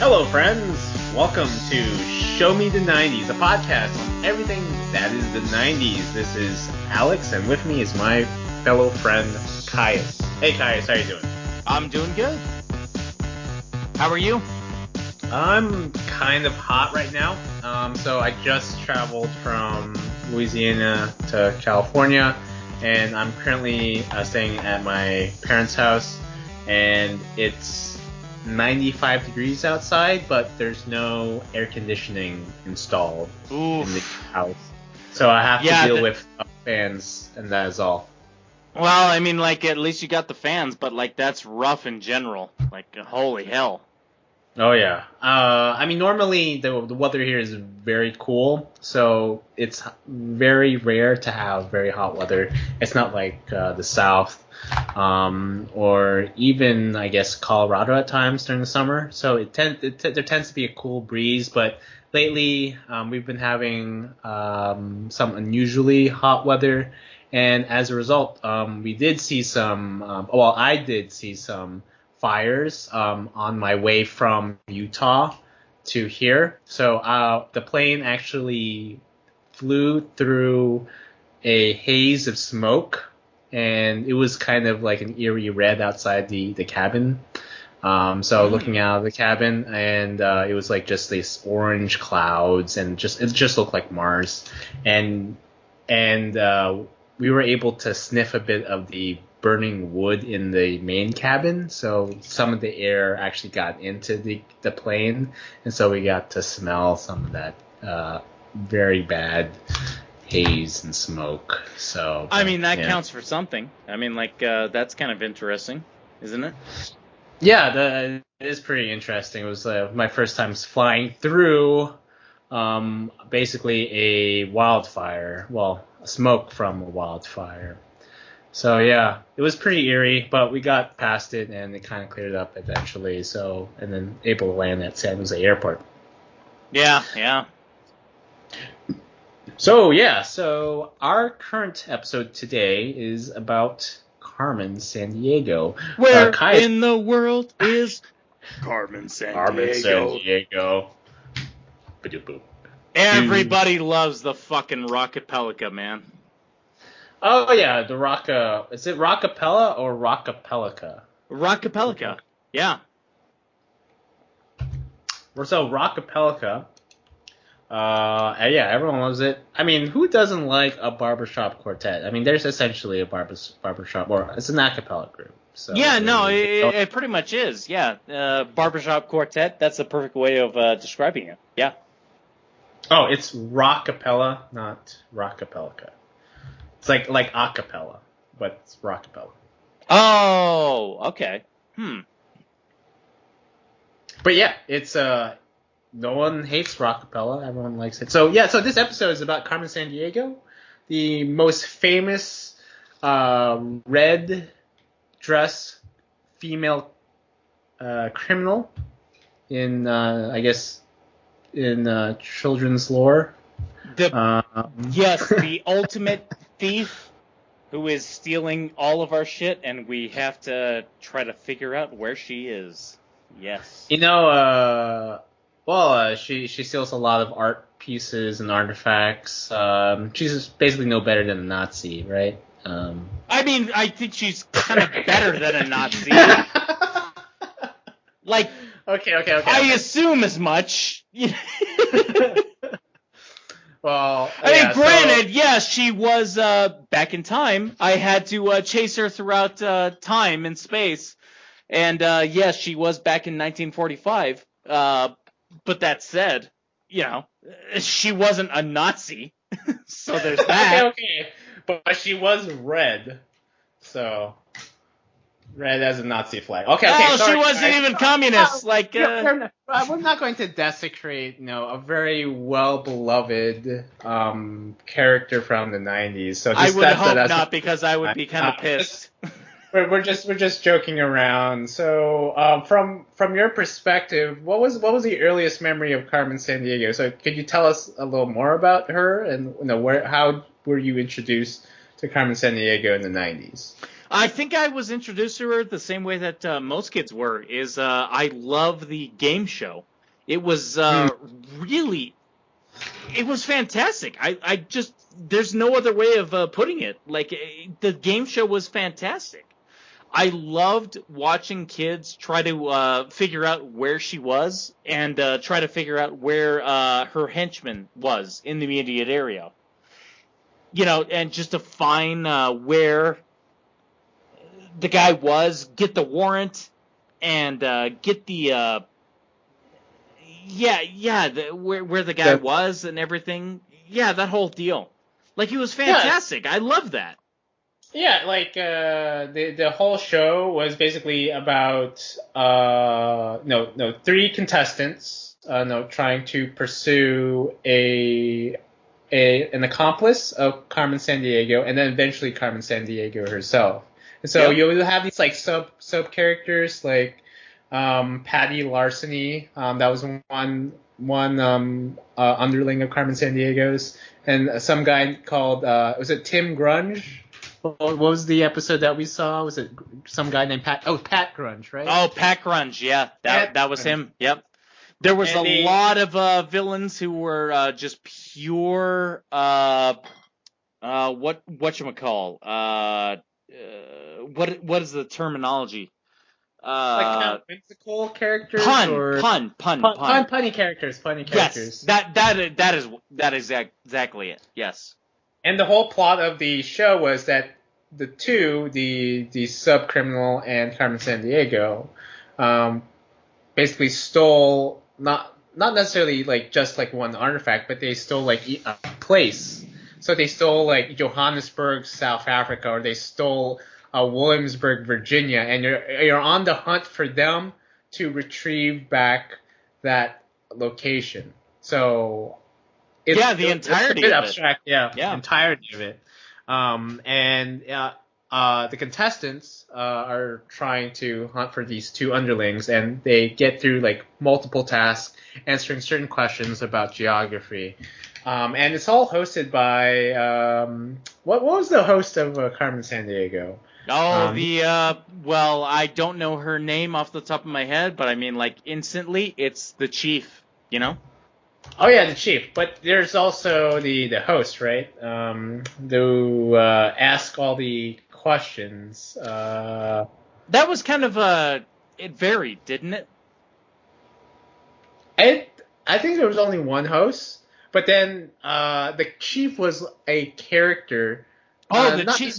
Hello, friends. Welcome to Show Me the 90s, a podcast on everything that is the 90s. This is Alex, and with me is my fellow friend, Caius. Hey, Caius, how you doing? I'm doing good. How are you? I'm kind of hot right now. So I just traveled from Louisiana to California, and I'm currently staying at my parents' house, and it's 95 degrees outside, but there's no air conditioning installed in the house. So I have to deal with fans, and that is all. Well, I mean, at least you got the fans, but, that's rough in general. Holy hell. Oh, yeah. I mean, normally the weather here is very cool, so it's very rare to have very hot weather. It's not like the South or even, I guess, Colorado at times during the summer. So there tends to be a cool breeze, but lately we've been having some unusually hot weather, and as a result, we did see some, I did see some fires on my way from Utah to here. So the plane actually flew through a haze of smoke, and it was kind of like an eerie red outside the cabin. So looking out of the cabin, and it was like just these orange clouds, and it just looked like Mars. And we were able to sniff a bit of the burning wood in the main cabin, so some of the air actually got into the plane, and so we got to smell some of that very bad haze and smoke. So I mean, that counts for something. I mean, that's kind of interesting, isn't it? Yeah, it is pretty interesting. It was my first time flying through basically a wildfire, smoke from a wildfire. So yeah, it was pretty eerie, but we got past it and it kind of cleared up eventually. So, and then able to land at San Jose Airport. Yeah. So our current episode today is about Carmen Sandiego. Where in the world is Carmen Sandiego? Carmen Sandiego. Ba-doop-boop. Everybody loves the fucking Rockapelica, man. Oh, yeah, the is it Rockapella or Rockapelica? Rockapelica, yeah. So, Rockapelica, yeah, everyone loves it. I mean, who doesn't like a barbershop quartet? I mean, there's essentially a barbershop, or it's an a cappella group. So yeah, no, it pretty much is, yeah. Barbershop quartet, that's the perfect way of describing it, yeah. Oh, it's Rockapella, not Rockapelica. It's like a cappella, but it's rockapella. Oh, okay. But yeah, it's no one hates rockapella. Everyone likes it. So this episode is about Carmen Sandiego, the most famous red dress female criminal in I guess in children's lore. Yes, the ultimate thief who is stealing all of our shit, and we have to try to figure out where she is. Yes. You know, she steals a lot of art pieces and artifacts. She's basically no better than a Nazi, right? I mean, I think she's kind of better than a Nazi. Okay. I assume as much. Well, I mean, granted, yes, she was back in time. I had to chase her throughout time and space, and yes, she was back in 1945. But that said, she wasn't a Nazi, so there's that. Okay, but she was red, so. Red as a Nazi flag. Okay. Oh, sorry, she wasn't even communist. We're not going to desecrate, a very well-beloved character from the 90s. So I would hope not, because I would be kind of pissed. We're just joking around. So, from your perspective, what was the earliest memory of Carmen Sandiego? So, could you tell us a little more about her, and how were you introduced to Carmen Sandiego in the 90s? I think I was introduced to her the same way that most kids were, I love the game show. It was really, it was fantastic. I just, there's no other way of putting it. Like, the game show was fantastic. I loved watching kids try to figure out where she was and try to figure out where her henchman was in the immediate area. You know, and just to find where the guy was, get the warrant, and get the where the guy was and everything. Yeah, that whole deal. Like, it was fantastic. I love that. Yeah, like the whole show was basically about three contestants trying to pursue an accomplice of Carmen Sandiego, and then eventually Carmen Sandiego herself. And so you'll have these like sub characters like Patty Larceny, that was one underling of Carmen Sandiego's, and some guy called was it Tim Grunge? What was the episode that we saw? Was it some guy named Pat? Oh, Pat Grunge, right? Oh, Pat Grunge, yeah. That was him. Yep. There was a lot of villains who were just pure whatchamacall? What is the terminology? Like kind of whimsical characters, punny characters. Yes, that is exactly it. Yes. And the whole plot of the show was that the sub criminal and Carmen Sandiego, basically stole not necessarily like just like one artifact, but they stole like a place. So they stole like Johannesburg, South Africa, or they stole Williamsburg, Virginia, and you're on the hunt for them to retrieve back that location. So the entirety it's a bit of abstract, it. Yeah, entirety of it. The contestants are trying to hunt for these two underlings, and they get through like multiple tasks, answering certain questions about geography. And it's all hosted by what was the host of Carmen Sandiego? Oh, well, I don't know her name off the top of my head, but I mean, like, instantly, it's the Chief, you know? Oh yeah, the Chief. But there's also the host, right? Who ask all the questions. That was kind of it varied, didn't it? I think there was only one host, but then the Chief was a character. Oh, the Chief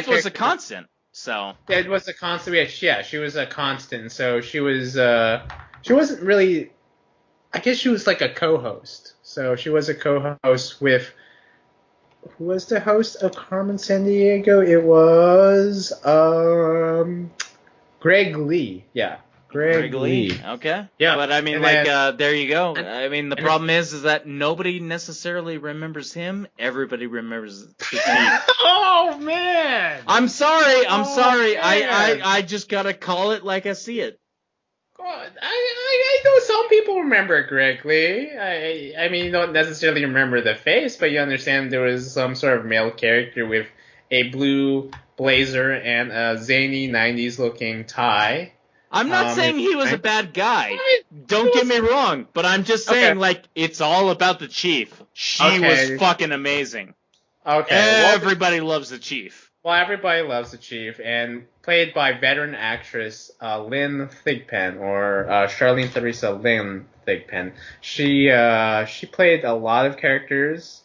was a constant. So it was a constant. Yeah, she was a constant. So she wasn't really. I guess she was like a co-host. So she was a co-host with. Who was the host of Carmen Sandiego? It was Greg Lee. Yeah. Greg Lee. Okay. Yeah. But I mean, there you go. I mean, the problem is that nobody necessarily remembers him. Everybody remembers the Chief. Oh man! I'm sorry. Man. I just gotta call it like I see it. God, I know some people remember Greg Lee. I mean, you don't necessarily remember the face, but you understand there was some sort of male character with a blue blazer and a zany 90s looking tie. I'm not saying he was a bad guy. Don't get me wrong, but I'm just saying, like, it's all about the Chief. She was fucking amazing. Okay. Everybody loves the Chief. Well, everybody loves the Chief, and played by veteran actress Lynn Thigpen, or Charlene Theresa Lynn Thigpen. She played a lot of characters.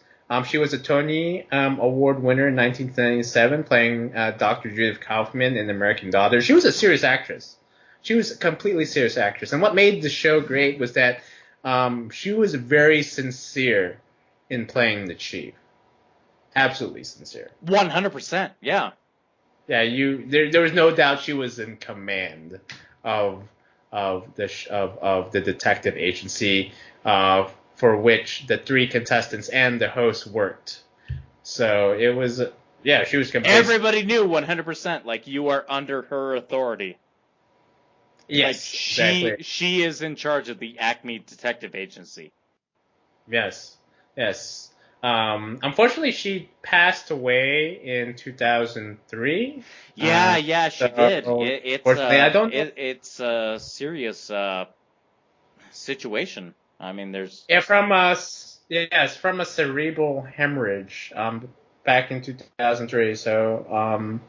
She was a Tony Award winner in 1997, playing Dr. Judith Kaufman in American Daughter. She was a serious actress. She was a completely serious actress. And what made the show great was that she was very sincere in playing the Chief. Absolutely sincere. 100%, yeah. Yeah, there was no doubt she was in command of the detective agency for which the three contestants and the host worked. So it was, she was completely. Everybody knew 100%, like, you are under her authority. Yes, exactly. She is in charge of the Acme Detective Agency. Yes. Unfortunately, she passed away in 2003. Yeah, she did. It's a serious situation. I mean, there's it's from a cerebral hemorrhage back in 2003. So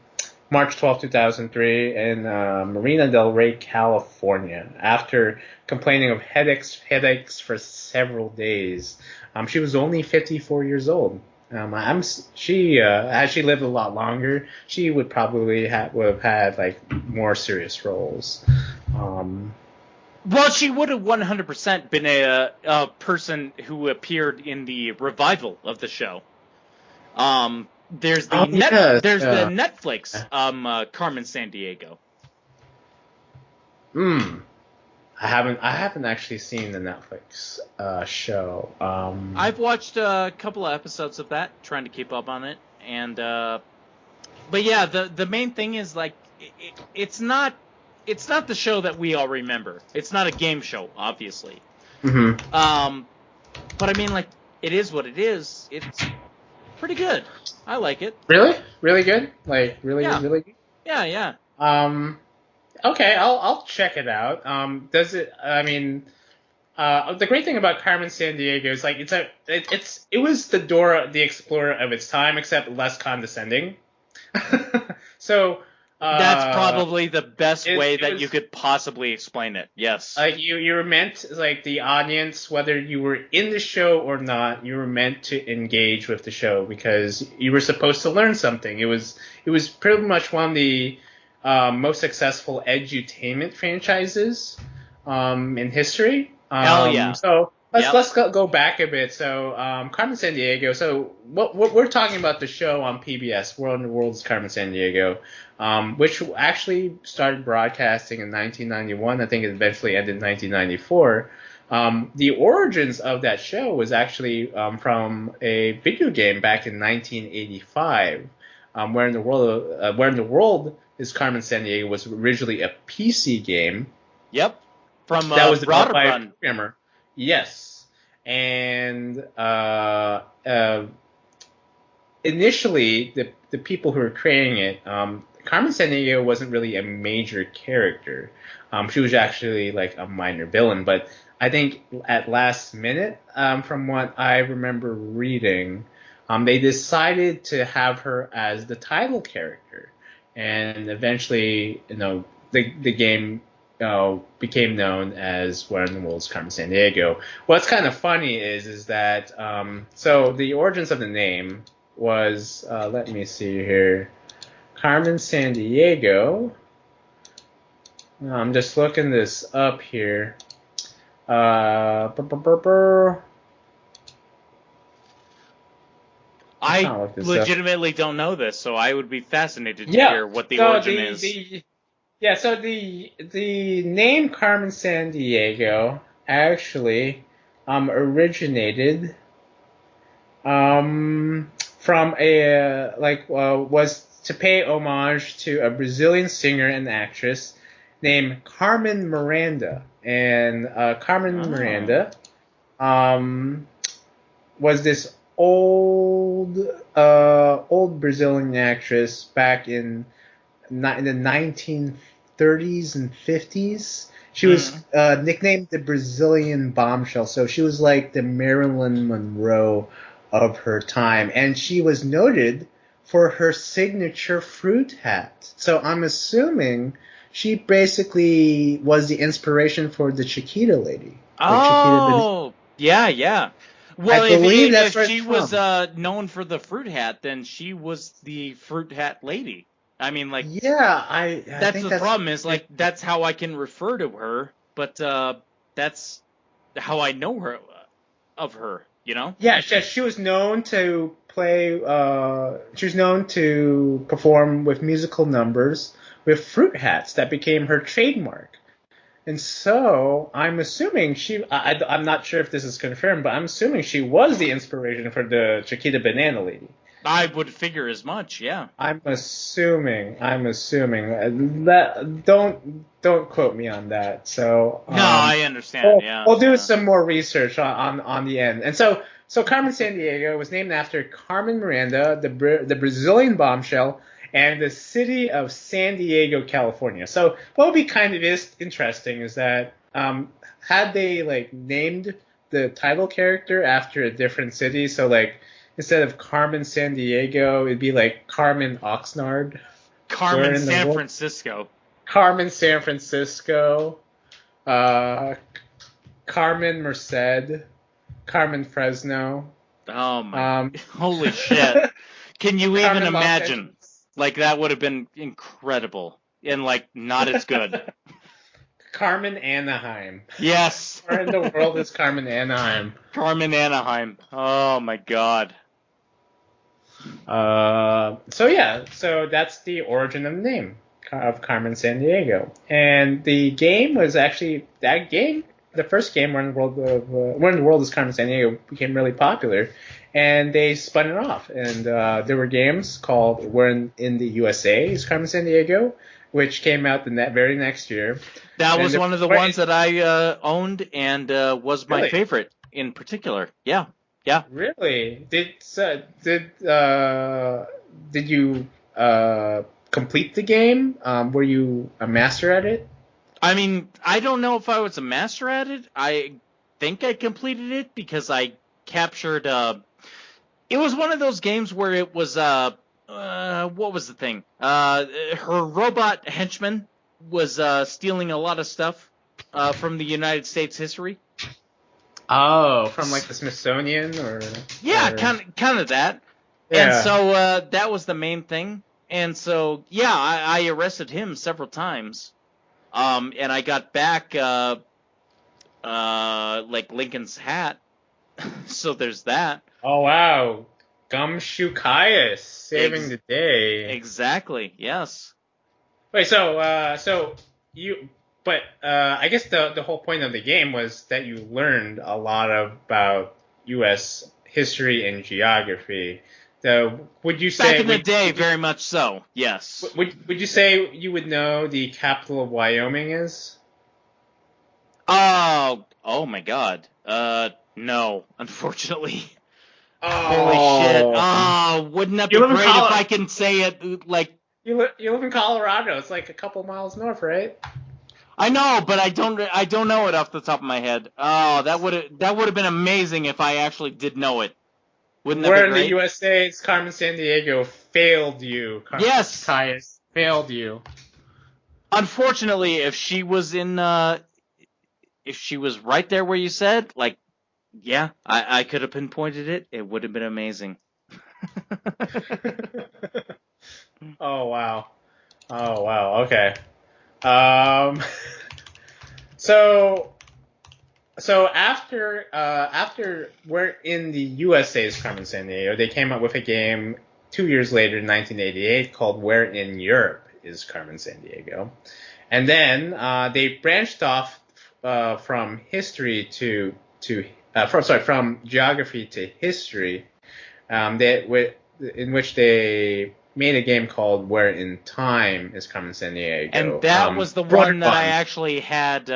March 12, 2003, in Marina del Rey, California. After complaining of headaches for several days, she was only 54 years old. As she lived a lot longer, she would probably would have had like more serious roles. Well, she would have 100% been a person who appeared in the revival of the show. There's the the Netflix Carmen Sandiego. I haven't actually seen the Netflix show. I've watched a couple of episodes of that, trying to keep up on it, and but yeah, the main thing is like it's not the show that we all remember. It's not a game show, obviously. Mm-hmm. But I mean, like, it is what it is. It's pretty good. I like it. Really? Really good? Like, really good? Yeah. Okay, I'll check it out. The great thing about Carmen Sandiego is like it was the Dora the Explorer of its time, except less condescending. So that's probably the best way that you could possibly explain it. Yes. Like you were meant, like, the audience, whether you were in the show or not, you were meant to engage with the show because you were supposed to learn something. It was pretty much one of the most successful edutainment franchises in history. Hell yeah. So let's go back a bit. So Carmen Sandiego. So what we're talking about, the show on PBS, World and the World's Carmen Sandiego, which actually started broadcasting in 1991. I think it eventually ended in 1994. The origins of that show was actually from a video game back in 1985, where in the world is Carmen Sandiego was originally a PC game. Yep. From that was developed by a Rotterdam. programmer. Yes, and initially the people who were creating it, Carmen Sandiego wasn't really a major character. She was actually like a minor villain, but I think at last minute, from what I remember reading, they decided to have her as the title character, and eventually, the game became known as Where in the World's Carmen Sandiego. What's kind of funny is that so the origins of the name was let me see here, Carmen Sandiego. I'm just looking this up here. I legitimately don't know this, so I would be fascinated to hear what the origin is. So the name Carmen Sandiego actually originated from was to pay homage to a Brazilian singer and actress named Carmen Miranda. And Carmen Miranda was this old Brazilian actress back in the 1930s and 50s. She was nicknamed the Brazilian Bombshell. So she was like the Marilyn Monroe of her time. And she was noted for her signature fruit hat. So I'm assuming she basically was the inspiration for the Chiquita lady. Oh, yeah. Well, I believe if she was known for the fruit hat, then she was the fruit hat lady. I mean, like, I that's think the problem is, like, that's how I can refer to her, but that's how I know her of her, you know? Yeah, she was known to play. She was known to perform with musical numbers with fruit hats that became her trademark. And so I'm assuming I'm not sure if this is confirmed, but I'm assuming she was the inspiration for the Chiquita Banana Lady. I would figure as much, yeah. I'm assuming. That don't quote me on that. So no, I understand. We'll do some more research on the end. And so Carmen Sandiego was named after Carmen Miranda, the Brazilian bombshell, and the city of San Diego, California. So what would be kind of interesting is that had they like named the title character after a different city, so like instead of Carmen Sandiego, it'd be like Carmen Oxnard. Carmen San Francisco. Carmen San Francisco. Carmen Merced. Carmen Fresno. Oh my! Holy shit! Can you even imagine? Like that would have been incredible, and like not as good. Carmen Anaheim. Yes. Where in the world is Carmen Anaheim? Carmen Anaheim. Oh my god. So that's the origin of the name of Carmen Sandiego, and the game was actually that game. The first game, Where in the World is Carmen Sandiego, became really popular, and they spun it off. And there were games called Where in the USA is Carmen Sandiego, which came out the very next year. That was one of the ones that I owned and was my favorite in particular. Yeah. Really? Did you complete the game? Were you a master at it? I mean, I don't know if I was a master at it. I think I completed it because I captured. It was one of those games where it was what was the thing? Her robot henchman was stealing a lot of stuff from the United States history. Oh, from like the Smithsonian or kind of that. Yeah. And so that was the main thing. And so I arrested him several times. And I got back like Lincoln's hat. So there's that. Oh wow. Gumshoe Caius saving the day. Exactly. Yes. Wait, so you but I guess the whole point of the game was that you learned a lot about US history and geography. Would you say back in the day, very much so? Yes. Would you say you would know the capital of Wyoming is? Oh my God. No, unfortunately. Oh. Holy shit. Oh, wouldn't that be great if I can say it like? You live in Colorado. It's like a couple miles north, right? I know, but I don't know it off the top of my head. Oh, that would have been amazing if I actually did know it. Wouldn't that be great? Where in the USA, Carmen Sandiego failed you. Yes. Caius failed you. Unfortunately, if she was right there where you said, like, yeah, I could have pinpointed it. It would have been amazing. Oh wow. Okay. So after we're in the USA's Carmen Sandiego, they came up with a game 2 years later, in 1988, called Where in Europe is Carmen Sandiego, and then they branched off from from geography to history, in which they made a game called Where in Time is Carmen Sandiego. And that was the one that I actually had.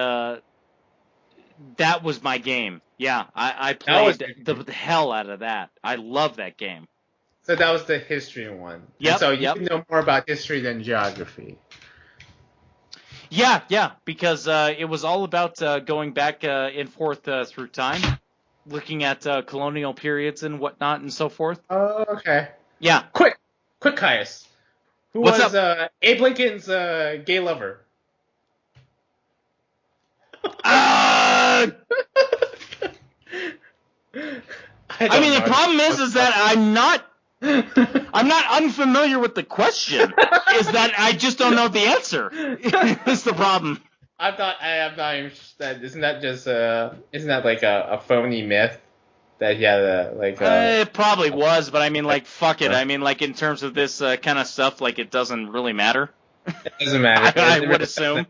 That was my game. Yeah, I played the hell out of that. I love that game. So that was the history one. Yep. And so you know more about history than geography. Yeah, because it was all about going back and forth through time, looking at colonial periods and whatnot and so forth. Oh, okay. Yeah. Quick, Caius. Who What's was Abe Lincoln's gay lover? I mean, the problem is that I'm not unfamiliar with the question. Is that I just don't know the answer. That's the problem. I'm not even interested. Isn't that like a phony myth that he had it probably was, but I mean, like, fuck it. I mean, like, in terms of this kind of stuff, like, it doesn't really matter. It doesn't matter. I would assume.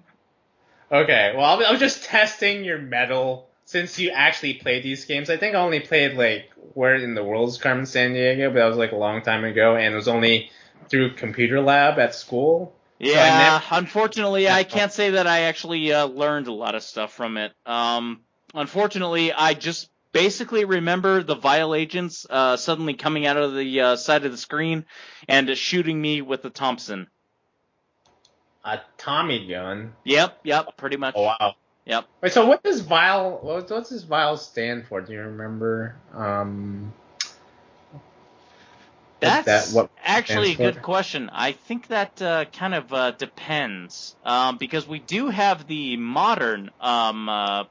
Okay, well, I was just testing your mettle since you actually played these games. I think I only played, like, Where in the World is Carmen Sandiego, but that was, like, a long time ago, and it was only through computer lab at school. Yeah, so unfortunately, I can't say that I actually learned a lot of stuff from it. Unfortunately, I just basically remember the Vile agents suddenly coming out of the side of the screen and shooting me with a Thompson. A Tommy gun? Yep, pretty much. Oh, wow. Yep. Wait, so what does vile? What's this vile stand for? Do you remember? That's What stands actually a for? good question. I think that kind of depends, because we do have the modern whatchamacall,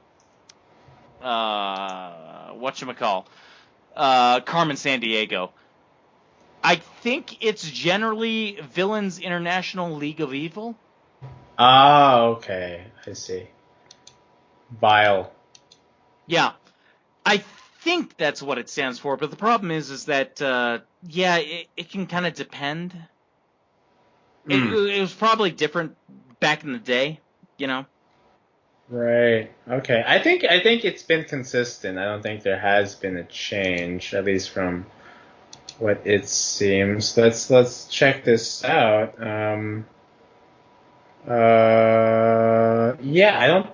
Carmen Sandiego. I think it's generally Villains International League of Evil. Ah, okay, I see. Vile. Yeah, I think that's what it stands for. But the problem is that yeah, it can kind of depend. It was probably different back in the day, you know. Right. Okay. I think it's been consistent. I don't think there has been a change, at least from what it seems. Let's check this out. Yeah, I don't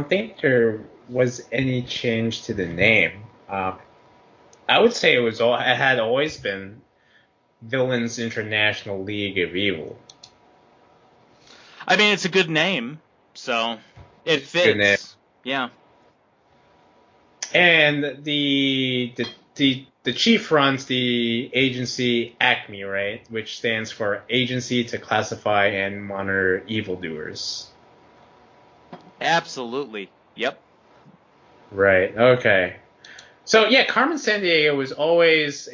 think there was any change to the name. I would say it had always been Villains International League of Evil. I mean, it's a good name, so it Good name. fits. Yeah. And the chief runs the agency ACME, right, which stands for Agency to Classify and Monitor Evildoers. Absolutely. Yep. Right. Okay. So yeah, Carmen Sandiego was always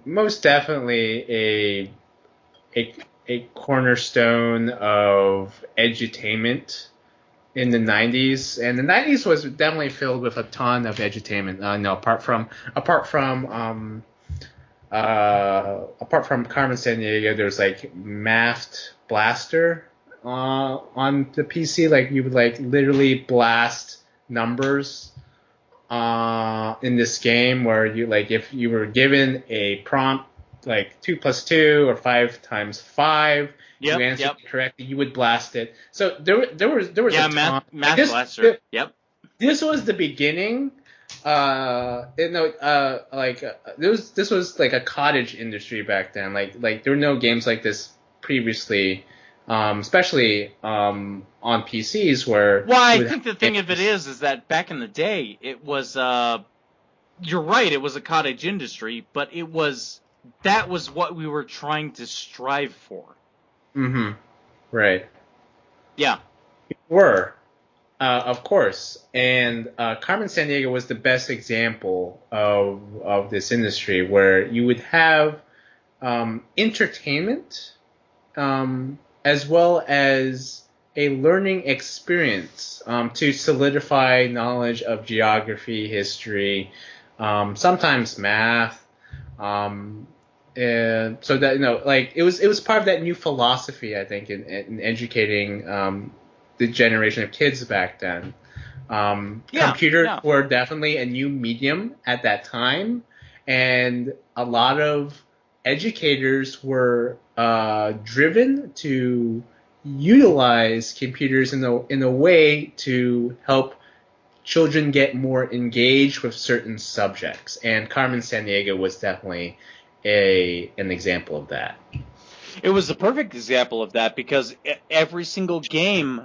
most definitely a cornerstone of edutainment in the 90's, and the 90's was definitely filled with a ton of edutainment. No, apart from Carmen Sandiego, there's like Math Blaster on the PC. Like you would like literally blast numbers in this game where you like if you were given a prompt like 2 + 2 or 5 × 5, Yep. you answered Yep. it correctly, you would blast it. So there was Yeah, a ton. Math This Blaster. Yep. this was the beginning. This was like a cottage industry back then. Like there were no games like this previously, especially on PCs where. Well, I you would think have the thing of it games. is that back in the day, it was you're right, it was a cottage industry, but that was what we were trying to strive for. Mm-hmm. Right. Yeah. Were. Of course, and Carmen Sandiego was the best example of this industry where you would have entertainment as well as a learning experience to solidify knowledge of geography, history, sometimes math, and so that like it was part of that new philosophy, I think, in educating the generation of kids back then. Computers Yeah. were definitely a new medium at that time, and a lot of educators were driven to utilize computers in a way to help children get more engaged with certain subjects. And Carmen Sandiego was definitely an example of that. It was the perfect example of that because every single game,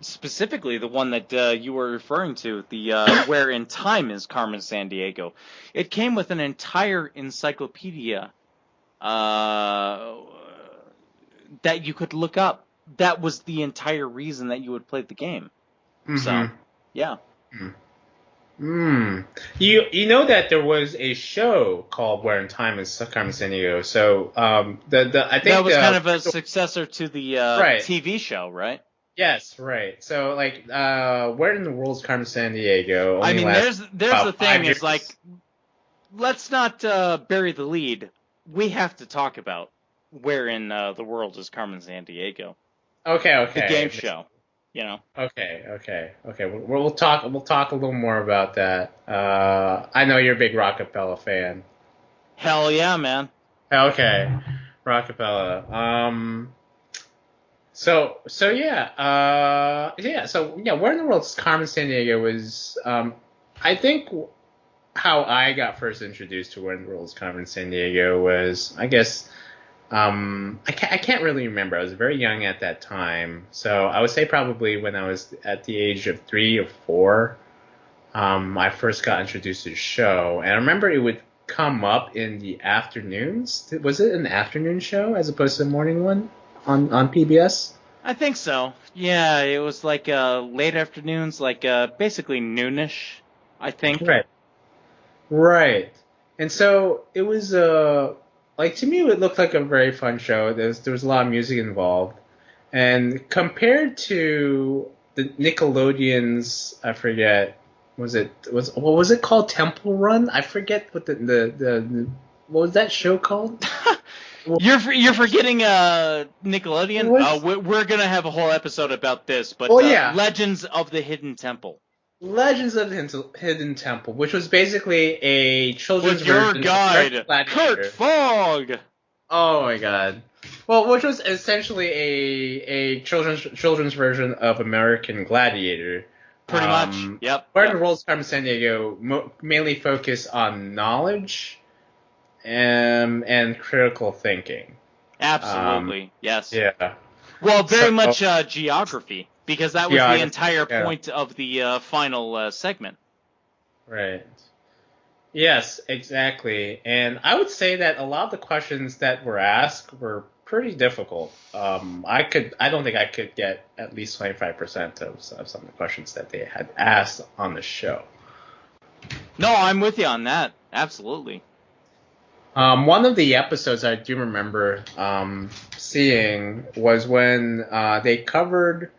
specifically the one that you were referring to, the Where in Time is Carmen Sandiego, it came with an entire encyclopedia that you could look up. That was the entire reason that you would play the game. Mm-hmm. So, yeah. You know that there was a show called Where in Time is Carmen Sandiego. So I think that was kind of a successor to the right. TV show, right? Yes, right. So like Where in the World is Carmen Sandiego? I mean, there's the thing years. is like, let's not bury the lead. We have to talk about Where in the World is Carmen Sandiego. Okay. The game show. You know. Okay. We'll talk a little more about that. I know you're a big Rockapella fan. Hell yeah, man. Okay, Rockapella. So yeah. Where in the World is Carmen Sandiego was I think how I got first introduced to Where in the World is Carmen Sandiego was, I guess, I can't really remember. I was very young at that time, so I would say probably when I was at the age of 3 or 4, I first got introduced to the show, and I remember it would come up in the afternoons. Was it an afternoon show as opposed to a morning one on PBS? I think so. Yeah, it was like late afternoons, like basically noonish, I think. Right. Right. And so it was like to me it looked like a very fun show. There was a lot of music involved. And compared to the Nickelodeon's, I forget, what was it called? Temple Run? I forget what the what was that show called? You're forgetting Nickelodeon. Was, We're gonna have a whole episode about this, but yeah. Legends of the Hidden Temple. Legends of the Hidden Temple, which was basically a children's With your version guide, of Kurt Fogg. Oh my god. Well, which was essentially a children's version of American Gladiator. Pretty much. Yep. Where the roles Carmen Sandiego mainly focus on knowledge and critical thinking. Absolutely. Yes. Yeah. Well, very much geography, because that was the entire yeah. point of the final segment. Right. Yes, exactly. And I would say that a lot of the questions that were asked were pretty difficult. I don't think I could get at least 25% of some of the questions that they had asked on the show. No, I'm with you on that. Absolutely. One of the episodes I do remember seeing was when they covered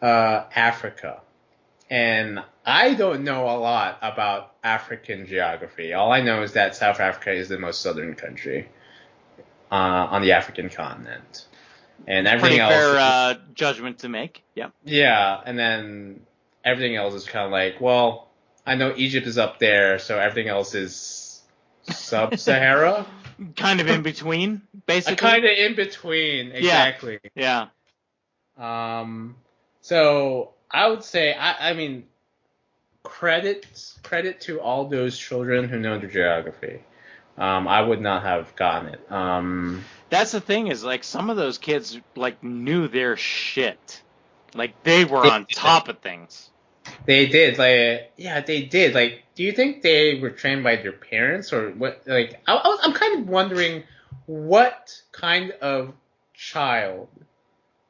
Africa. And I don't know a lot about African geography. All I know is that South Africa is the most southern country on the African continent. And everything else. Pretty fair judgment to make. Yeah. Yeah, and then everything else is kind of like, well, I know Egypt is up there, so everything else is sub-Sahara. Kind of in between, basically. Kind of in between, exactly. Yeah. So I would say, I mean, credit to all those children who know their geography. I would not have gotten it. That's the thing is, like, some of those kids, like, knew their shit. Like, they were on top of things. They did, they did. Like, do you think they were trained by their parents or what? Like, I'm kind of wondering what kind of child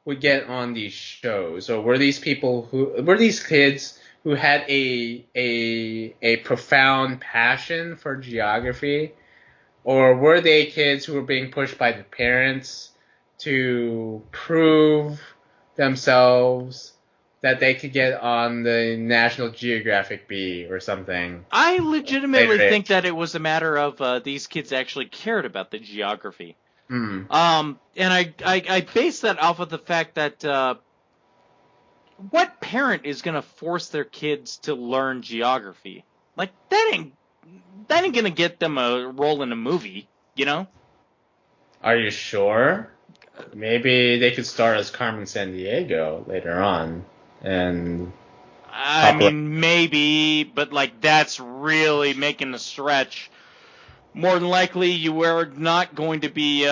would get on these shows, or were these kids who had a profound passion for geography, or were they kids who were being pushed by their parents to prove themselves that they could get on the National Geographic bee or something? I legitimately think that it was a matter of these kids actually cared about the geography. Mm. And I base that off of the fact that what parent is going to force their kids to learn geography? Like, that ain't going to get them a role in a movie, you know? Are you sure? Maybe they could star as Carmen Sandiego later on. And I mean, maybe, but like that's really making a stretch. More than likely, you are not going to be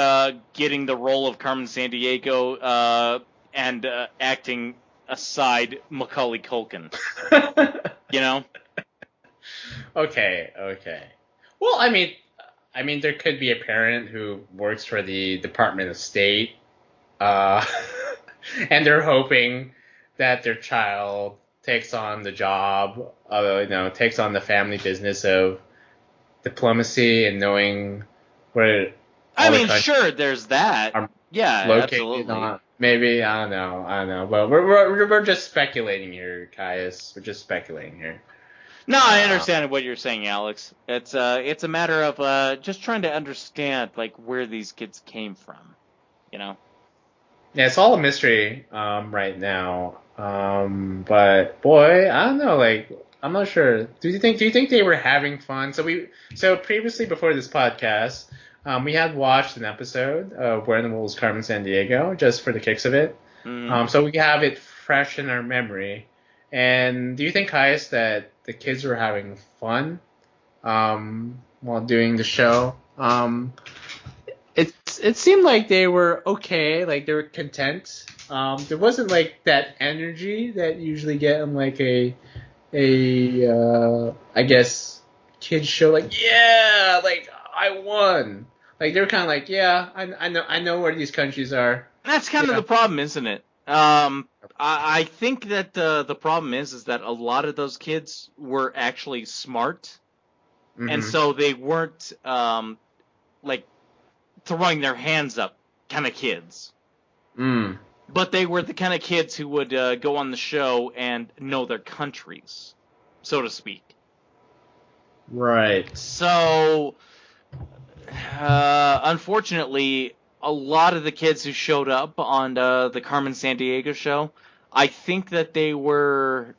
getting the role of Carmen Sandiego and acting aside Macaulay Culkin. You know? Okay. Well, I mean, there could be a parent who works for the Department of State, and they're hoping that their child takes on the job, takes on the family business of diplomacy and knowing where. I mean, sure, there's that. Yeah, absolutely. Maybe I don't know, but we're just speculating here, Caius. We're just speculating here. No, I understand what you're saying, Alex. It's a matter of just trying to understand like where these kids came from, you know. Yeah, it's all a mystery right now. But boy, I don't know. Like, I'm not sure. Do you think they were having fun? So previously before this podcast, we had watched an episode of Where in the World is Carmen Sandiego just for the kicks of it. Mm. So we have it fresh in our memory. And do you think, Caius, that the kids were having fun while doing the show? it seemed like they were okay, like they were content. There wasn't like that energy that you usually get in like a I guess kids show, like, yeah, like I won. Like they were kind of like, yeah, I know where these countries are. That's kind of the problem, isn't it? I think that the problem is that a lot of those kids were actually smart, and so they weren't like throwing their hands up kind of kids. But they were the kind of kids who would go on the show and know their countries, so to speak. Right. So, unfortunately, a lot of the kids who showed up on the Carmen Sandiego show, I think that they were,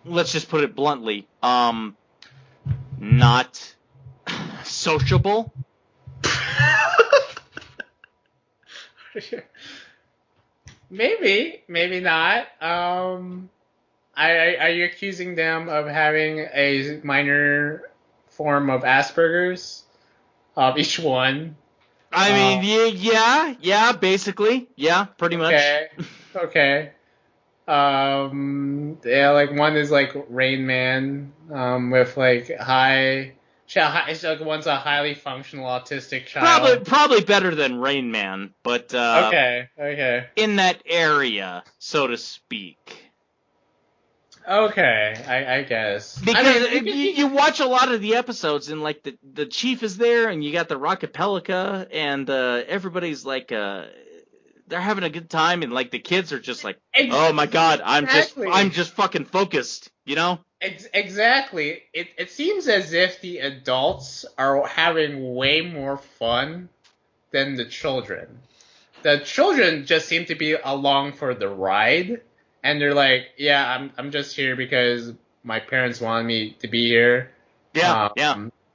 let's just put it bluntly, not sociable. Maybe not. Are you accusing them of having a minor form of Asperger's? Of each one? I mean, yeah, basically, yeah, pretty much. Okay. Yeah, like one is like Rain Man, with like it's like one's a highly functional autistic child. Probably better than Rain Man, but Okay. in that area, so to speak. Okay, I guess. Because you watch a lot of the episodes, and like the chief is there, and you got the Rockapelica, and everybody's like they're having a good time, and like the kids are just like, oh my god, I'm just fucking focused, you know? Exactly. It seems as if the adults are having way more fun than the children. The children just seem to be along for the ride. And they're like, yeah, I'm just here because my parents wanted me to be here. Yeah.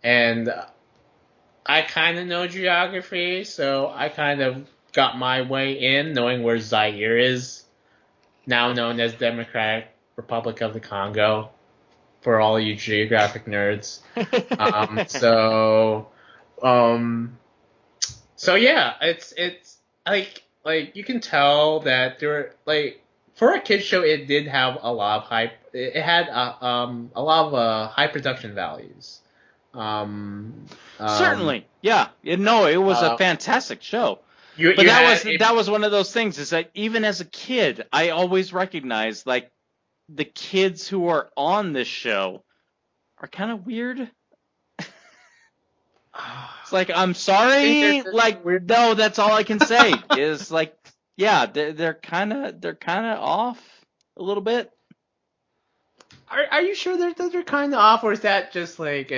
And I kind of know geography, so I kind of got my way in, knowing where Zaire is, now known as Democratic Republic of the Congo, for all you geographic nerds. So yeah, it's like you can tell that there were like. For a kids show, it did have a lot of hype. It had a lot of high production values. Certainly, yeah. It was a fantastic show. That was one of those things. Is that even as a kid, I always recognized like the kids who are on this show are kind of weird. It's like, I'm sorry, like weird. No, that's all I can say is like. Yeah, they're kind of off a little bit. Are you sure they're kind of off, or is that just like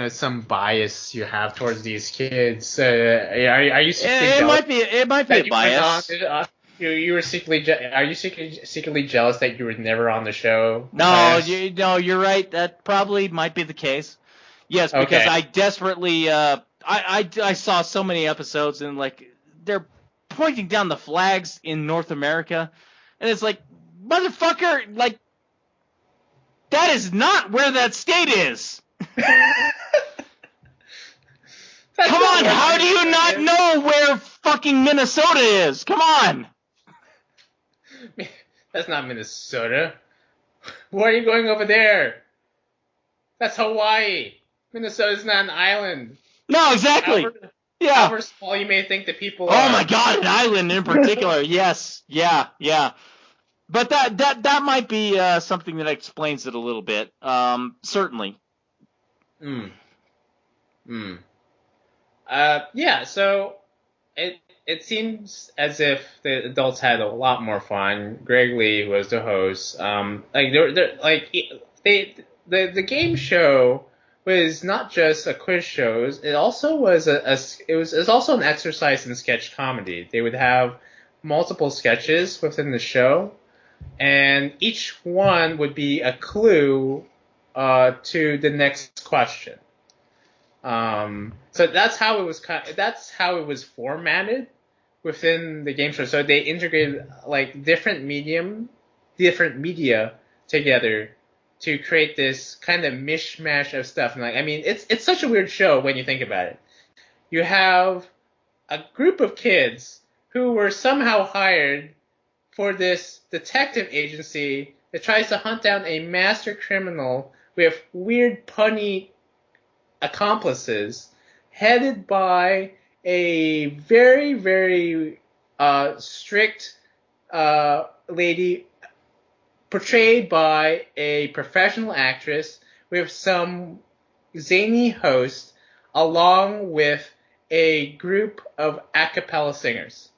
some bias you have towards these kids? Are you secretly jealous? It might be a bias. You were are you secretly jealous that you were never on the show? No, you're right. That probably might be the case. Yes, because I desperately I saw so many episodes, and like they're pointing down the flags in North America, and it's like, motherfucker, like that is not where that state is. Come on, how do you not know where fucking Minnesota is? Come on. That's not Minnesota. Why are you going over there? That's Hawaii. Minnesota's not an island. No, exactly. Yeah. However small you may think the people are. Oh my god, an island in particular. Yes. Yeah. But that might be something that explains it a little bit. Certainly. Yeah, so it seems as if the adults had a lot more fun. Greg Lee was the host. The game show was not just a quiz show. It also was it was also an exercise in sketch comedy. They would have multiple sketches within the show, and each one would be a clue to the next question. So that's how it was formatted within the game show. So they integrated like different media together to create this kind of mishmash of stuff. And like, I mean, it's such a weird show when you think about it. you have a group of kids who were somehow hired for this detective agency that tries to hunt down a master criminal with weird punny accomplices, headed by a very, very strict lady portrayed by a professional actress with some zany host, along with a group of a cappella singers.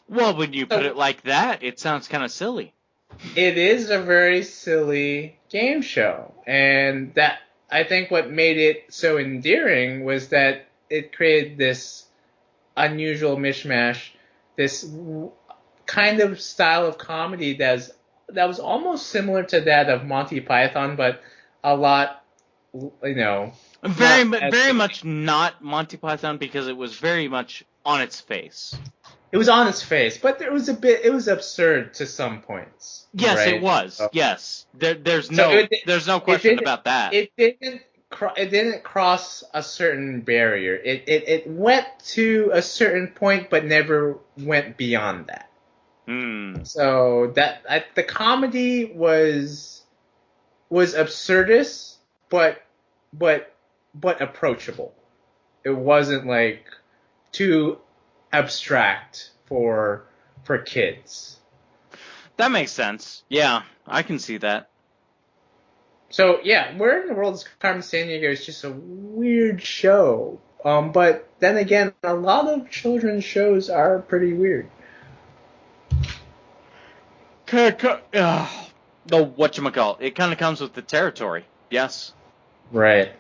Well, when you put it like that, it sounds kind of silly. It is a very silly game show, and that I think what made it so endearing was that it created this unusual mishmash, this kind of style of comedy that was almost similar to that of Monty Python, but a lot, very much not Monty Python, because it was very much on its face. It was on its face, but it was absurd to some points. Yes, right? It was. Yes, there's no question about that. It didn't cross a certain barrier. It went to a certain point, but never went beyond that. So the comedy was absurdist, but approachable. It wasn't like too abstract for kids. That makes sense. Yeah, I can see that. So yeah, Where in the World is Carmen Sandiego is just a weird show. But then again, a lot of children's shows are pretty weird. The whatchamacallit. It kind of comes with the territory. Yes. Right.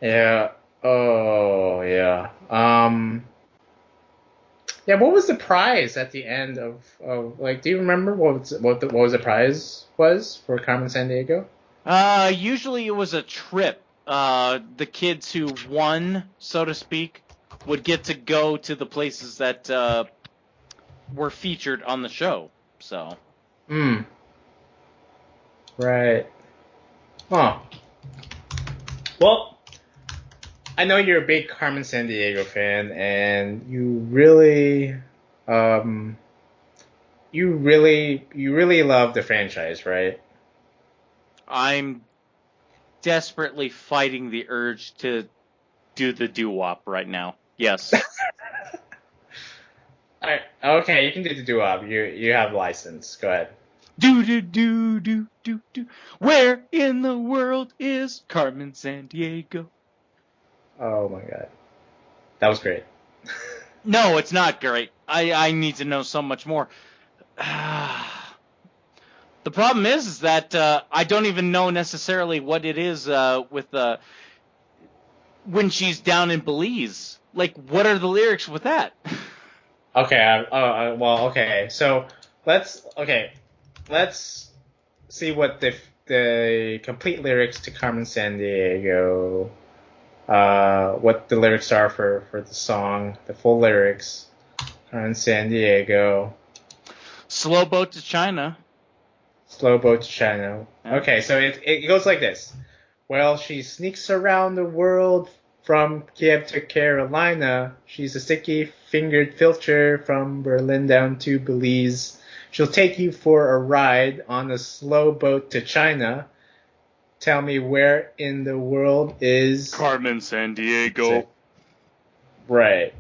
Yeah. Oh, yeah. Yeah, what was the prize at the end of do you remember what the prize was for Carmen Sandiego? Usually it was a trip. The kids who won, so to speak, would get to go to the places that were featured on the show. So. Right. Huh. Well, I know you're a big Carmen Sandiego fan, and you really love the franchise, right? I'm desperately fighting the urge to do the doo-wop right now. Yes. Alright, okay, you can do the doo-wop. You have license. Go ahead. Do. Where in the world is Carmen Sandiego? Oh my god. That was great. No, it's not great. I need to know so much more. The problem is that I don't even know necessarily what it is with when she's down in Belize. Like, what are the lyrics with that? Okay. Well, okay. So let's see what the complete lyrics to Carmen Sandiego. What the lyrics are for the song, the full lyrics. Carmen Sandiego. Slow boat to China. Slow boat to China. Okay, so it goes like this. Well, she sneaks around the world from Kiev to Carolina. She's a sticky-fingered filcher from Berlin down to Belize. She'll take you for a ride on a slow boat to China. Tell me where in the world is Carmen Sandiego. Right.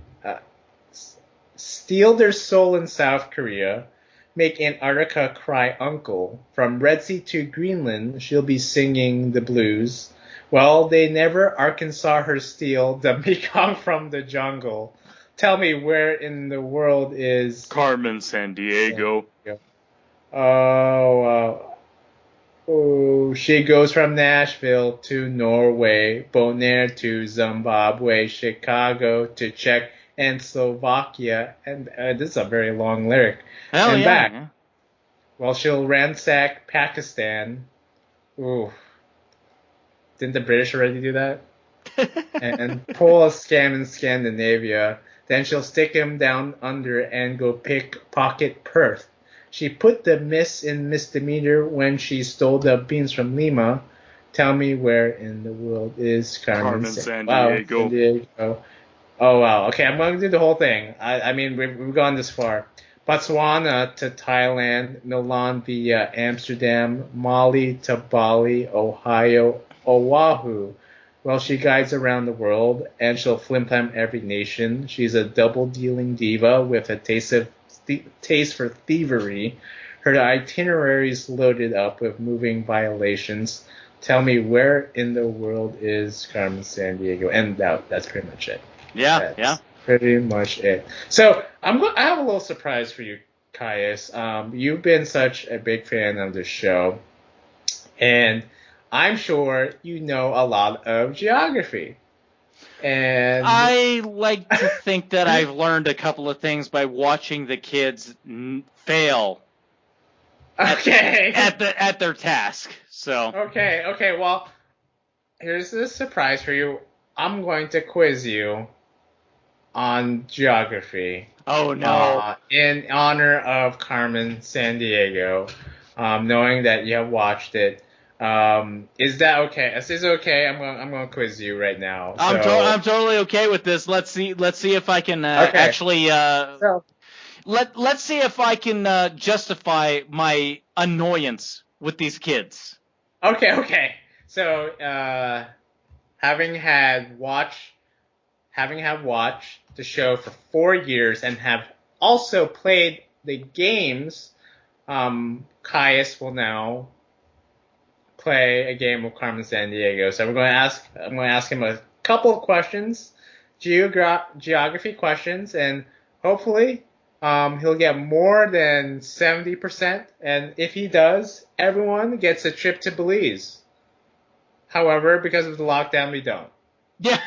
Steal their soul in South Korea. Make Antarctica cry uncle. From Red Sea to Greenland, she'll be singing the blues. Well, they never Arkansas her steal the Mekong from the jungle. Tell me where in the world is Carmen Sandiego. Oh, she goes from Nashville to Norway, Bonaire to Zimbabwe, Chicago to Czech and Slovakia, and this is a very long lyric. Hell and yeah. back. Yeah. Well, she'll ransack Pakistan. Ooh. Didn't the British already do that? and pull a scam in Scandinavia. Then she'll stick him down under and go pickpocket Perth. She put the miss in misdemeanor when she stole the beans from Lima. Tell me where in the world is Carmen Sandiego. Wow, San Diego. Oh, wow. Okay, I'm going to do the whole thing. I mean, we've gone this far. Botswana to Thailand, Milan via Amsterdam, Mali to Bali, Ohio, Oahu. Well, she guides around the world, and she'll flim-flam every nation. She's a double-dealing diva with a taste for thievery. Her itinerary's loaded up with moving violations. Tell me where in the world is Carmen Sandiego? And that's pretty much it. Yeah. Pretty much it. So I have a little surprise for you, Caius. You've been such a big fan of the show, and I'm sure you know a lot of geography. And I like to think that I've learned a couple of things by watching the kids fail. Okay. At their task. So. Okay. Well, here's a surprise for you. I'm going to quiz you on geography. Oh no! In honor of Carmen Sandiego, knowing that you have watched it, is that okay? Is this okay? I'm going to quiz you right now. I'm totally okay with this. Let's see if I can actually. Let's see if I can justify my annoyance with these kids. Okay. So, having had watched the show for 4 years and have also played the games, Caius will now play a game with Carmen Sandiego. So I'm going to ask him a couple of questions, geography questions, and hopefully he'll get more than 70%. And if he does, everyone gets a trip to Belize. However, because of the lockdown, we don't. Yeah.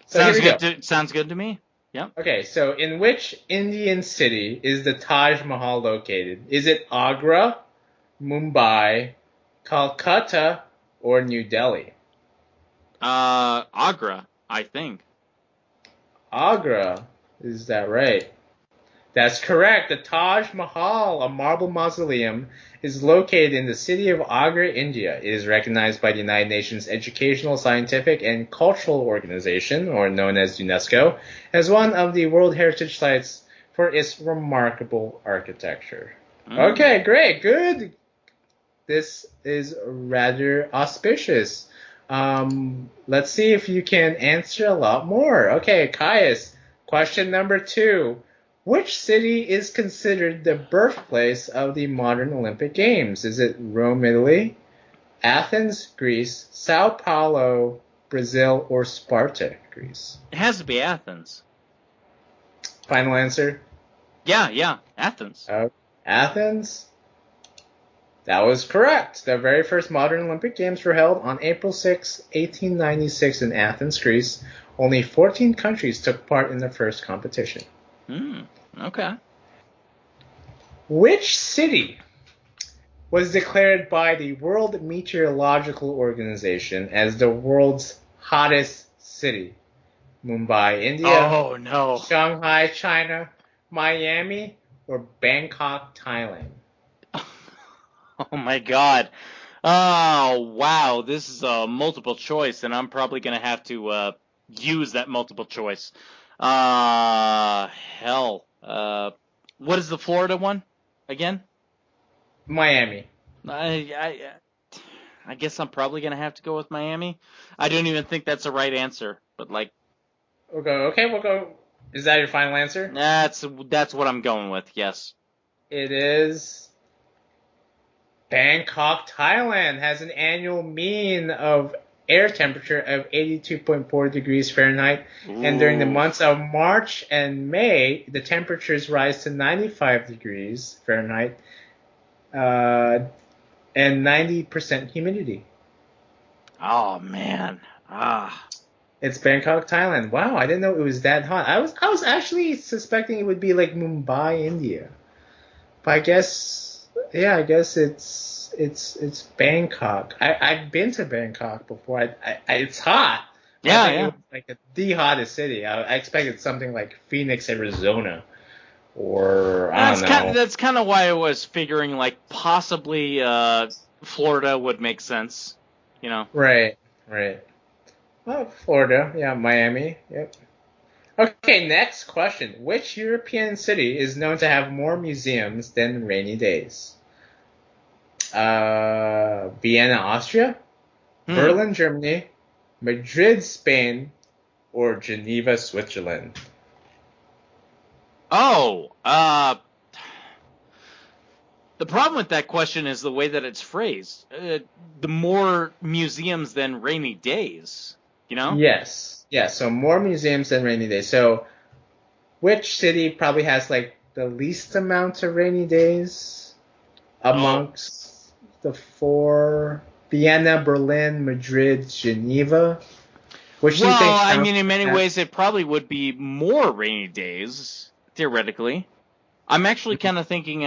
Sounds good to me. Yeah. Okay, so in which Indian city is the Taj Mahal located? Is it Agra, Mumbai, Calcutta, or New Delhi? Agra, I think. Agra, is that right? That's correct. The Taj Mahal, a marble mausoleum, is located in the city of Agra, India. It is recognized by the United Nations Educational, Scientific, and Cultural Organization, or known as UNESCO, as one of the World Heritage Sites for its remarkable architecture. Okay, great, good. This is rather auspicious. Let's see if you can answer a lot more. Okay, Caius, question number 2. Which city is considered the birthplace of the modern Olympic Games? Is it Rome, Italy, Athens, Greece, Sao Paulo, Brazil, or Sparta, Greece? It has to be Athens. Final answer? Yeah, Athens. Athens? That was correct. The very first modern Olympic Games were held on April 6, 1896 in Athens, Greece. Only 14 countries took part in the first competition. Okay. Which city was declared by the World Meteorological Organization as the world's hottest city? Mumbai, India. Oh, no. Shanghai, China. Miami, or Bangkok, Thailand? Oh, my God. Oh, wow. This is a multiple choice, and I'm probably going to have to use that multiple choice. Hell. What is the Florida one again? Miami. I guess I'm probably gonna have to go with Miami. I don't even think that's the right answer, but like. We'll go. Is that your final answer? That's what I'm going with. Yes. It is. Bangkok, Thailand has an annual mean of air temperature of 82.4 degrees Fahrenheit. Ooh. And during the months of March and May, the temperatures rise to 95 degrees Fahrenheit and 90% humidity. Oh, man. It's Bangkok, Thailand. Wow, I didn't know it was that hot. I was actually suspecting it would be like Mumbai, India. But I guess it's Bangkok. I've been to Bangkok before. It's hot. Yeah. It was like the hottest city. I expected something like Phoenix, Arizona, or I don't know. That's kind of why I was figuring like possibly Florida would make sense, you know. Right. Well, Florida, yeah, Miami, yep. Okay, next question. Which European city is known to have more museums than rainy days? Vienna, Austria, Berlin, Germany, Madrid, Spain, or Geneva, Switzerland? Oh, the problem with that question is the way that it's phrased. The more museums than rainy days, you know? Yes. Yeah, so more museums than rainy days. So which city probably has like the least amount of rainy days amongst the four? Vienna, Berlin, Madrid, Geneva. Which do you think? Well, I mean, in many ways, it probably would be more rainy days, theoretically. I'm actually kind of thinking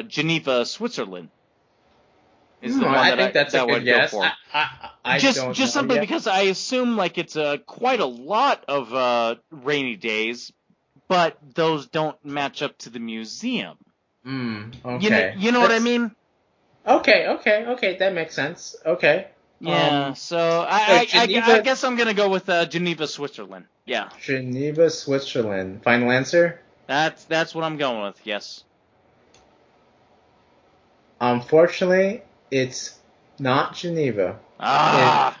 Geneva, Switzerland is the one I that think that's that a good would guess. go for. I just don't simply know because I assume like it's quite a lot of rainy days, but those don't match up to the museum. Okay. You know what I mean? Okay. That makes sense. Okay. Yeah. So I guess I'm gonna go with Geneva, Switzerland. Yeah. Geneva, Switzerland. Final answer? That's what I'm going with. Yes. Unfortunately, it's not Geneva. Ah. It's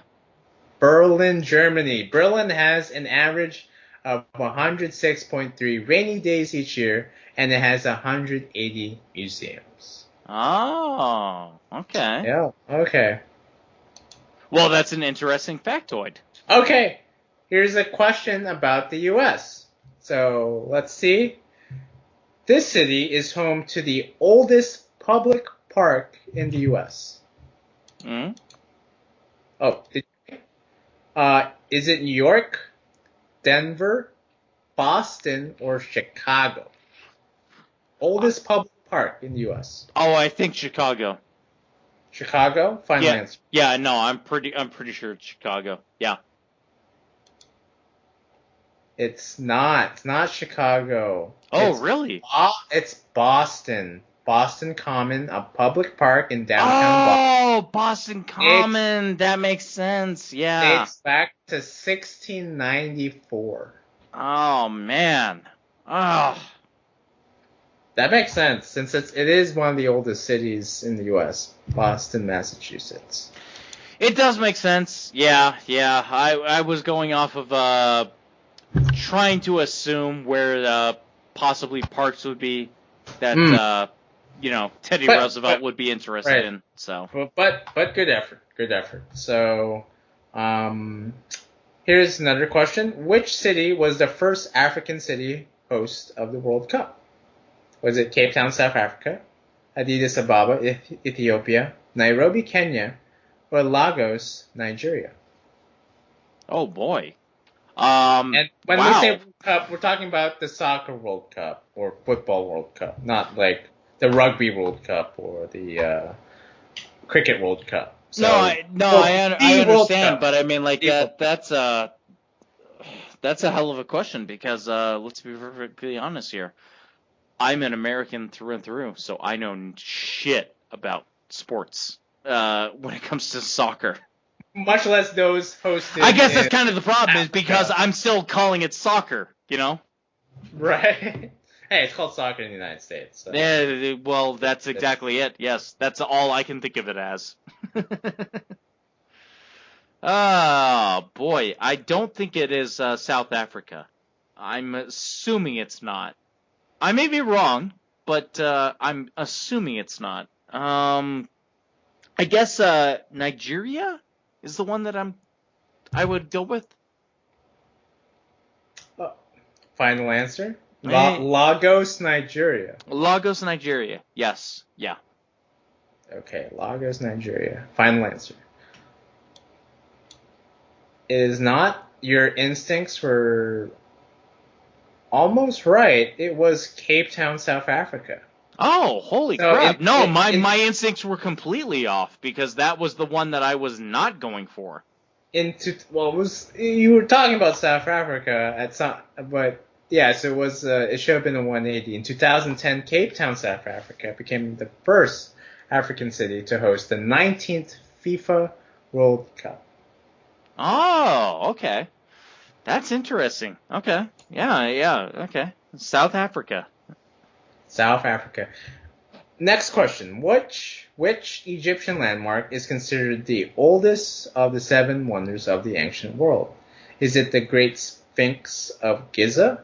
Berlin, Germany. Berlin has an average of 106.3 rainy days each year, and it has 180 museums. Oh. Okay. Yeah. Okay. Well, that's an interesting factoid. Okay. Here's a question about the U.S. So let's see. This city is home to the oldest public park in the U.S. Oh, is it New York, Denver, Boston, or Chicago? Oldest public park in the U.S. Oh, I think Chicago. Chicago? Final answer. Yeah, no, I'm pretty sure it's Chicago. Yeah. It's not. It's not Chicago. Oh, really? It's Boston. Boston Common, a public park in downtown Boston. Oh, Boston Common. That makes sense. Yeah. Dates back to 1694. Oh, man. Oh. That makes sense, since it is one of the oldest cities in the U.S., Boston, Massachusetts. It does make sense. Yeah. I was going off of trying to assume where possibly parks would be that Teddy Roosevelt would be interested in. So, but good effort. So, here's another question: which city was the first African city host of the World Cup? Was it Cape Town, South Africa, Addis Ababa, Ethiopia, Nairobi, Kenya, or Lagos, Nigeria? Oh boy. And when we say World Cup, we're talking about the soccer World Cup or football World Cup, not like the rugby World Cup or the cricket World Cup. So, I understand, but I mean, like that's a hell of a question because let's be perfectly honest here. I'm an American through and through, so I know shit about sports when it comes to soccer. Much less those hosted. I guess that's kind of the problem, is because I'm still calling it soccer, you know? Right. Hey, it's called soccer in the United States. So. Yeah, well, that's exactly it. Yes, that's all I can think of it as. Oh, boy. I don't think it is South Africa. I'm assuming it's not. I may be wrong, but I'm assuming it's not. I guess Nigeria is the one that I would go with. Final answer? Lagos, Nigeria. Lagos, Nigeria. Yes. Yeah. Okay, Lagos, Nigeria. Final answer. It is not. Your instincts were almost right. It was Cape Town, South Africa. Oh, holy crap. My instincts were completely off because that was the one that I was not going for. You were talking about South Africa but yeah, so it was it should have been a 180. In 2010, Cape Town, South Africa became the first African city to host the 19th FIFA World Cup. Oh, okay. That's interesting. Okay. Yeah, okay. South Africa. South Africa. Next question. Which Egyptian landmark is considered the oldest of the 7 wonders of the ancient world? Is it the Great Sphinx of Giza?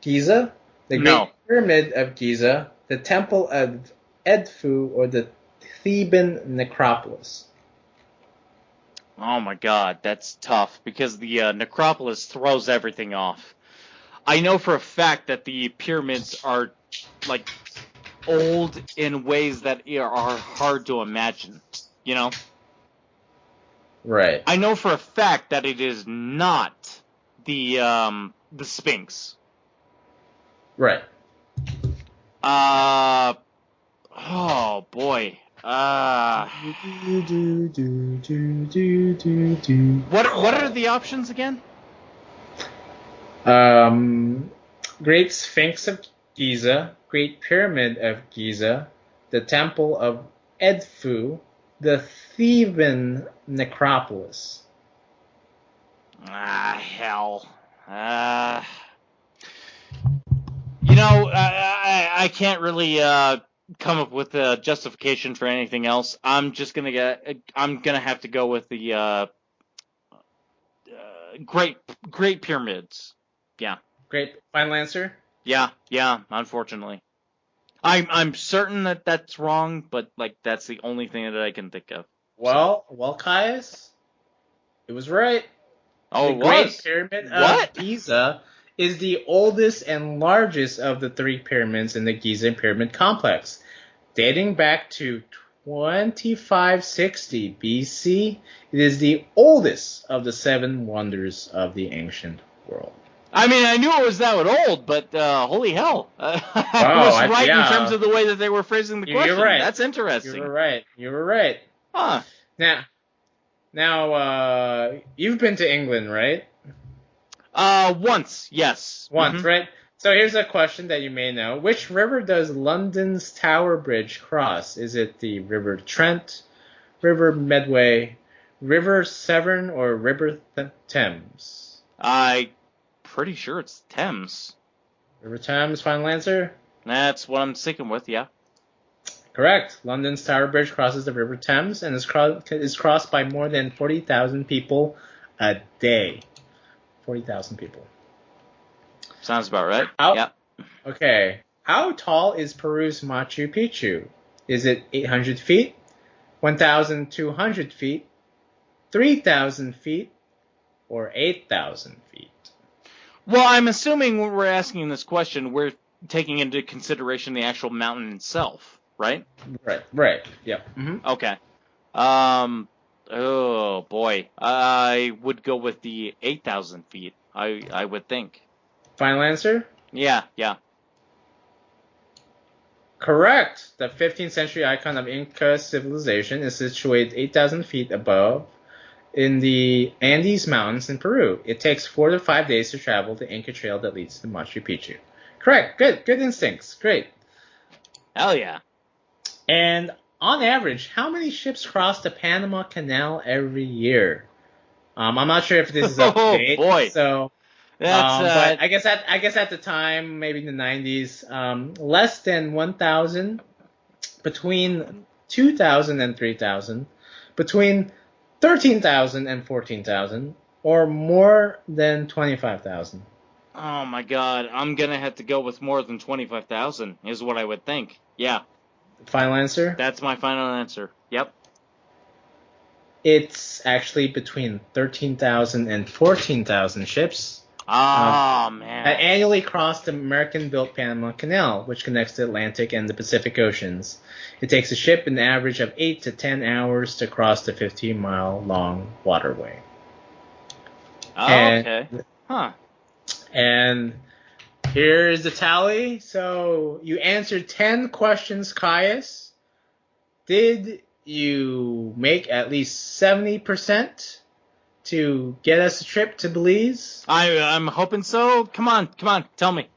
The Great Pyramid of Giza, the Temple of Edfu, or the Theban necropolis? Oh my God, that's tough because the necropolis throws everything off. I know for a fact that the pyramids are like old in ways that are hard to imagine. You know? Right. I know for a fact that it is not the Sphinx. Right. Oh boy. What are the options again? Great Sphinx of Giza, Great Pyramid of Giza, the Temple of Edfu, the Theban necropolis. Hell. You know, I can't really come up with a justification for anything else. I'm gonna have to go with the Great Pyramids. Yeah. Great. Final answer? Yeah. Unfortunately, I'm certain that that's wrong, but like that's the only thing that I can think of. Well, Caius, it was right. Oh, the Great Pyramid of Giza is the oldest and largest of the 3 pyramids in the Giza Pyramid Complex. Dating back to 2560 BC, it is the oldest of the 7 wonders of the ancient world. I mean, I knew it was that old, but holy hell. I was right in terms of the way that they were phrasing the question. You're right. That's interesting. You were right. Huh. Now, you've been to England, right? Once, yes. Once, right? So here's a question that you may know. Which river does London's Tower Bridge cross? Is it the River Trent, River Medway, River Severn, or River Thames? I'm pretty sure it's Thames. River Thames, final answer? That's what I'm sticking with, yeah. Correct. London's Tower Bridge crosses the River Thames and is crossed by more than 40,000 people a day. 40,000 people. Sounds about right. Yeah. Okay. How tall is Peru's Machu Picchu? Is it 800 feet, 1,200 feet, 3,000 feet, or 8,000 feet? Well, I'm assuming when we're asking this question, we're taking into consideration the actual mountain itself, right? Right. Yep. Mm-hmm. Okay. Oh boy, I would go with the 8,000 feet. I would think. Final answer? Yeah. Correct. The 15th century icon of Inca civilization is situated 8,000 feet above in the Andes Mountains in Peru. It takes 4 to 5 days to travel the Inca Trail that leads to Machu Picchu. Correct. Good instincts. Great. Hell yeah. And on average, how many ships cross the Panama Canal every year? I'm not sure if this is up to date. Oh boy. So, but I guess at the time, maybe in the 90s, less than 1,000, between 2,000 and 3,000, between 13,000 and 14,000, or more than 25,000. Oh my God, I'm gonna have to go with more than 25,000 is what I would think. Yeah. Final answer? That's my final answer. Yep. It's actually between 13,000 and 14,000 ships. Oh, man. That annually cross the American-built Panama Canal, which connects the Atlantic and the Pacific Oceans. It takes a ship an average of 8 to 10 hours to cross the 15-mile-long waterway. Oh, okay. Huh. And here is the tally. So you answered 10 questions, Caius. Did you make at least 70% to get us a trip to Belize? I'm hoping so. Come on, tell me.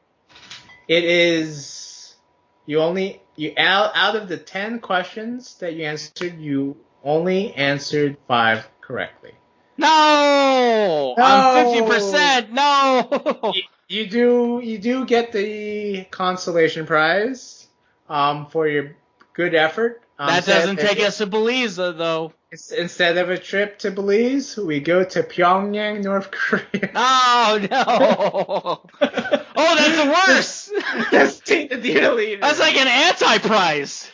It is out of the 10 questions that you answered, you only answered 5 correctly. No! I'm 50%. No! You do get the consolation prize for your good effort. That doesn't take us to Belize, though. Instead of a trip to Belize, we go to Pyongyang, North Korea. Oh, no! Oh, that's the worst! That's the That's like an anti-prize.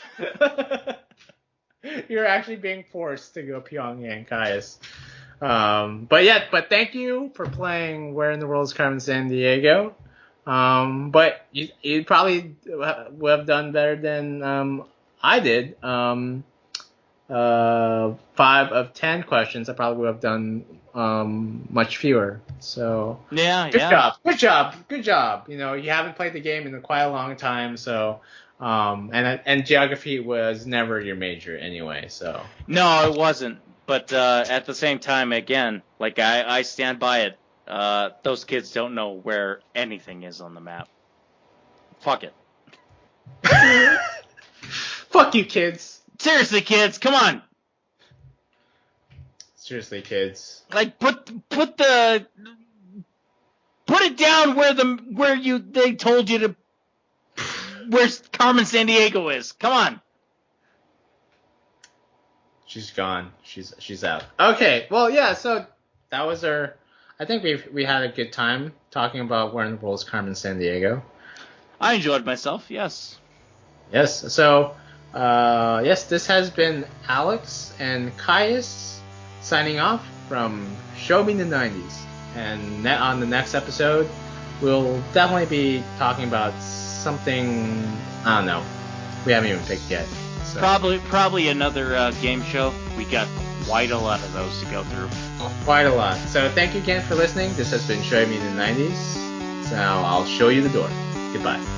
You're actually being forced to go Pyongyang, Caius. But thank you for playing Where in the World is Carmen Sandiego. But you probably would have done better than I did. 5 of 10 questions, I probably would have done much fewer. So good job. You know, you haven't played the game in quite a long time, so and geography was never your major anyway. So no, it wasn't. But at the same time, again, like I stand by it. Those kids don't know where anything is on the map. Fuck it. Fuck you, kids. Seriously, kids, come on. Seriously, kids. Like put it down where they told you to where Carmen Sandiego is. Come on. She's gone. She's out. Okay. Well, yeah. So that was I think we had a good time talking about Where in the World is Carmen Sandiego. I enjoyed myself. Yes. Yes. So yes, this has been Alex and Caius signing off from Show Me the 90's. And on the next episode, we'll definitely be talking about something. I don't know. We haven't even picked yet. So. Probably another game show. We got quite a lot of those to go through. Quite a lot. So thank you again for listening. This has been Show Me the 90's. So I'll show you the door. Goodbye.